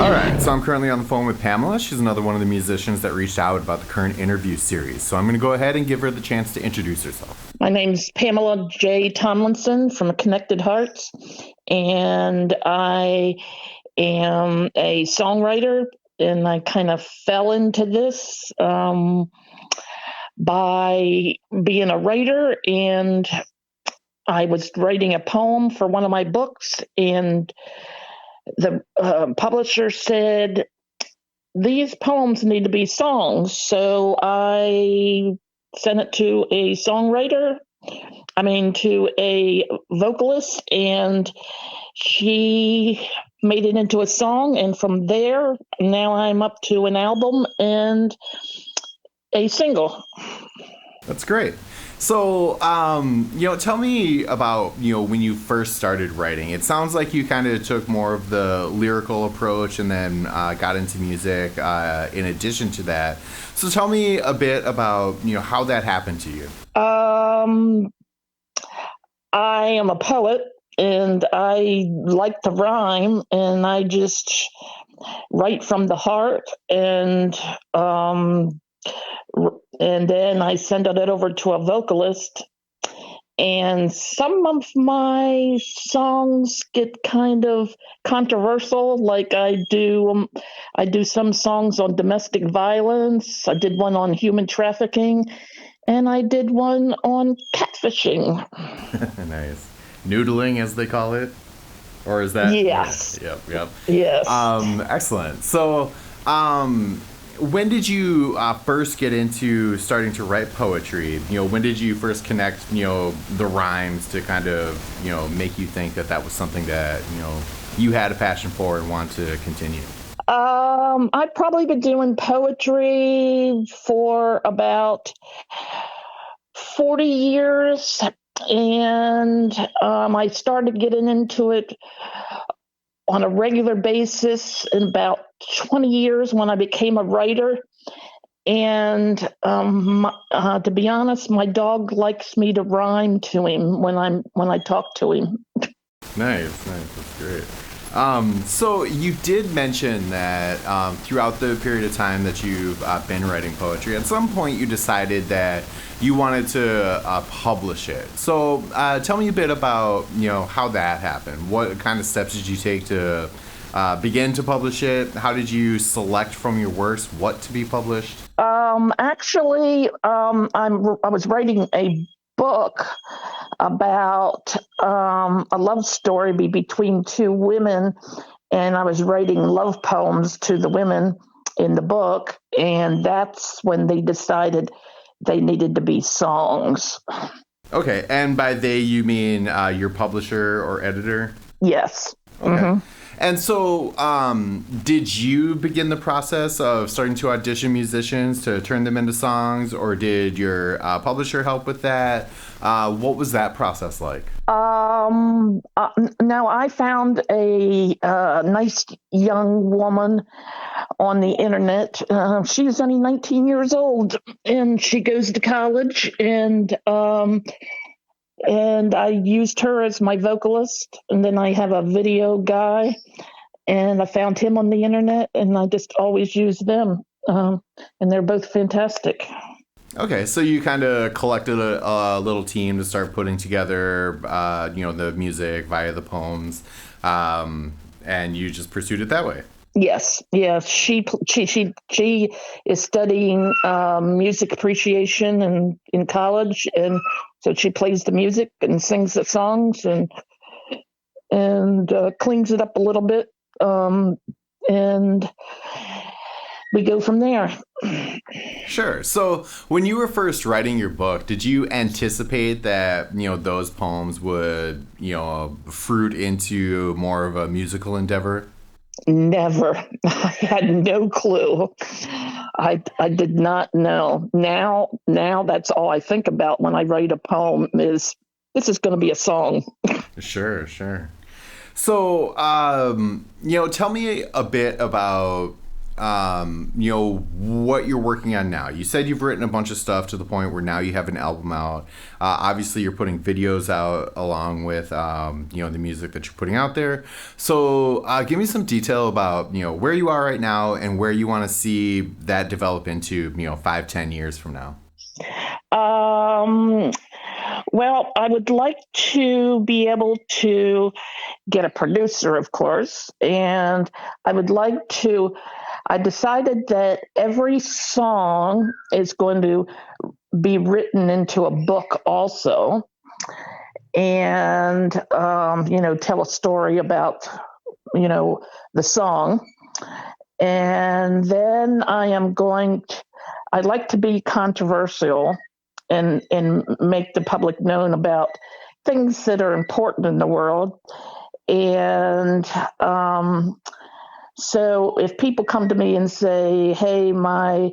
All right, so I'm currently on the phone with Pamela. She's another one of the musicians that reached out about the current interview series. So I'm going to go ahead and give her the chance to introduce herself. My name's Pamela J. Tomlinson from Connected Hearts, and I am a songwriter, and I kind of fell into this by being a writer, and I was writing a poem for one of my books, and the publisher said, these poems need to be songs. So I sent it to to a vocalist, and she made it into a song. And from there, now I'm up to an album and a single. That's great. So, tell me about, when you first started writing. It sounds like you kind of took more of the lyrical approach and then got into music in addition to that. So tell me a bit about, how that happened to you. I am a poet, and I like to rhyme, and I just write from the heart, and then I send it over to a vocalist. And some of my songs get kind of controversial. Like I do some songs on domestic violence. I did one on human trafficking, and I did one on catfishing. Nice. Noodling, as they call it? Or is that? Yes. Yeah, yep. Yes. Excellent. So, when did you first get into starting to write poetry? When did you first connect, the rhymes to kind of, make you think that was something that, you had a passion for and want to continue? I've probably been doing poetry for about 40 years, and I started getting into it on a regular basis in about 20 years when I became a writer. And to be honest, my dog likes me to rhyme to him when I talk to him. Nice, that's great. So you did mention that throughout the period of time that you've been writing poetry, at some point you decided that you wanted to publish it. So tell me a bit about how that happened. What kind of steps did you take to begin to publish it? How did you select from your works what to be published? Actually, I was writing a book about a love story between two women, and I was writing love poems to the women in the book, and that's when they decided they needed to be songs. Okay, and by they you mean your publisher or editor? Yes. Okay. Mm-hmm. And so, did you begin the process of starting to audition musicians to turn them into songs, or did your publisher help with that? What was that process like? Now, I found a nice young woman on the internet. She's only 19 years old, and she goes to college, and I used her as my vocalist. And then I have a video guy, and I found him on the internet, and I just always use them. And they're both fantastic. Okay, so you kind of collected a little team to start putting together, the music via the poems, and you just pursued it that way. Yes. She is studying music appreciation in college, and so she plays the music and sings the songs and cleans it up a little bit, and we go from there. Sure. So when you were first writing your book, did you anticipate that, those poems would, fruit into more of a musical endeavor? Never. I had no clue. I did not know. Now that's all I think about when I write a poem is this is going to be a song. Sure. So, tell me a bit about what you're working on now. You said you've written a bunch of stuff to the point where now you have an album out. Obviously, you're putting videos out along with, the music that you're putting out there. So give me some detail about, where you are right now and where you want to see that develop into, 5-10 years from now. Um, well, I would like to be able to get a producer, of course, and I decided that every song is going to be written into a book also, and, tell a story about, the song. And then I'd like to be controversial and make the public known about things that are important in the world. And so if people come to me and say, hey, my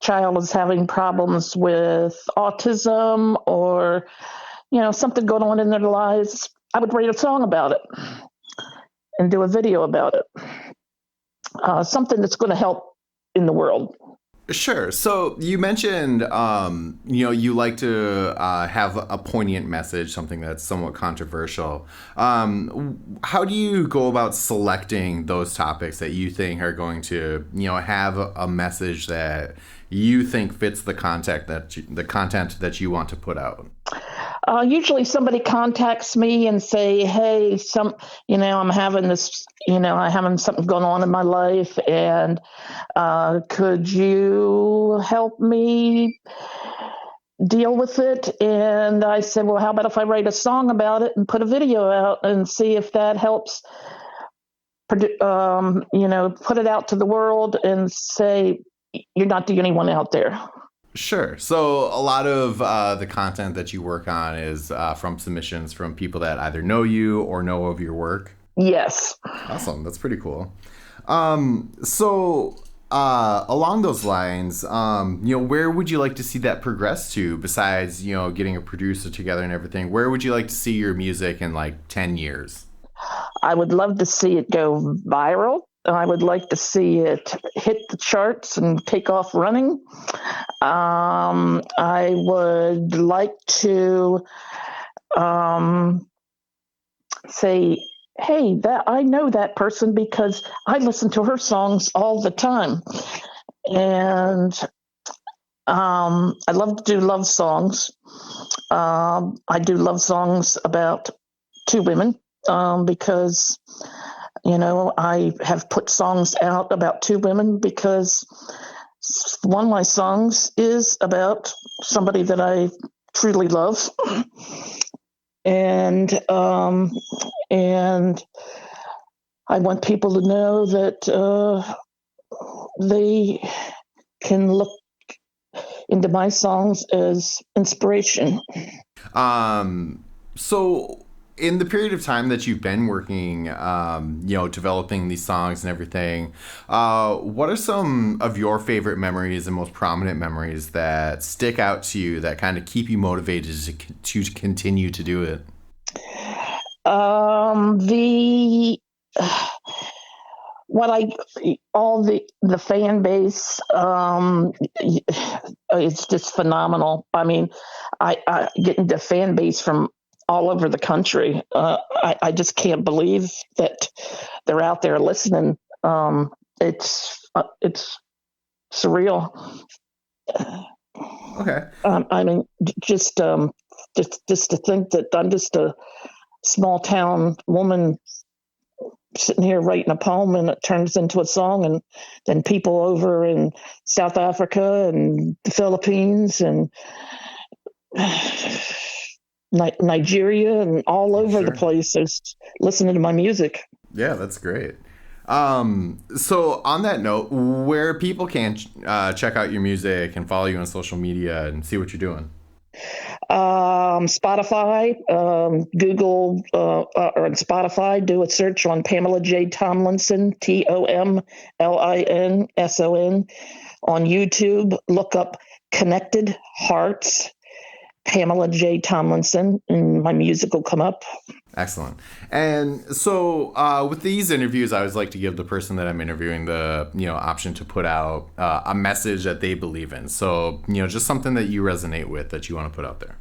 child is having problems with autism or, something going on in their lives, I would write a song about it and do a video about it. Something that's going to help in the world. Sure. So you mentioned, you like to have a poignant message, something that's somewhat controversial. How do you go about selecting those topics that you think are going to, have a message that you think fits the content that you want to put out? Usually somebody contacts me and say, hey, I'm having this, I'm having something going on in my life, and could you help me deal with it? And I said, well, how about if I write a song about it and put a video out and see if that helps, put it out to the world and say, you're not the only one out there. Sure. So a lot of the content that you work on is from submissions from people that either know you or know of your work. Yes. Awesome. That's pretty cool. So along those lines, where would you like to see that progress to besides, getting a producer together and everything? Where would you like to see your music in like 10 years? I would love to see it go viral. I would like to see it hit the charts and take off running. I would like to say, hey, that I know that person because I listen to her songs all the time. And I love to do love songs. I do love songs about two women because, I have put songs out about two women because one of my songs is about somebody that I truly love. And I want people to know that they can look into my songs as inspiration. So in the period of time that you've been working, developing these songs and everything, what are some of your favorite memories and most prominent memories that stick out to you that kind of keep you motivated to continue to do it? The fan base, it's just phenomenal. I mean, I get into fan base from all over the country. I just can't believe that they're out there listening. It's surreal. Okay. I mean, just to think that I'm just a small town woman sitting here writing a poem and it turns into a song, and then people over in South Africa and the Philippines and Nigeria and all over the place is listening to my music. Yeah, that's great. So on that note, where people can check out your music and follow you on social media and see what you're doing? Spotify, Google, or on Spotify, do a search on Pamela J. Tomlinson, Tomlinson. On YouTube, look up Connected Hearts. Pamela J. Tomlinson, and my music will come up. Excellent. And so with these interviews, I always like to give the person that I'm interviewing the option to put out a message that they believe in. So just something that you resonate with that you want to put out there.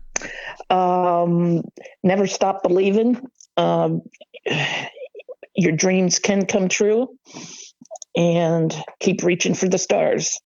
Never stop believing. Your dreams can come true, and keep reaching for the stars.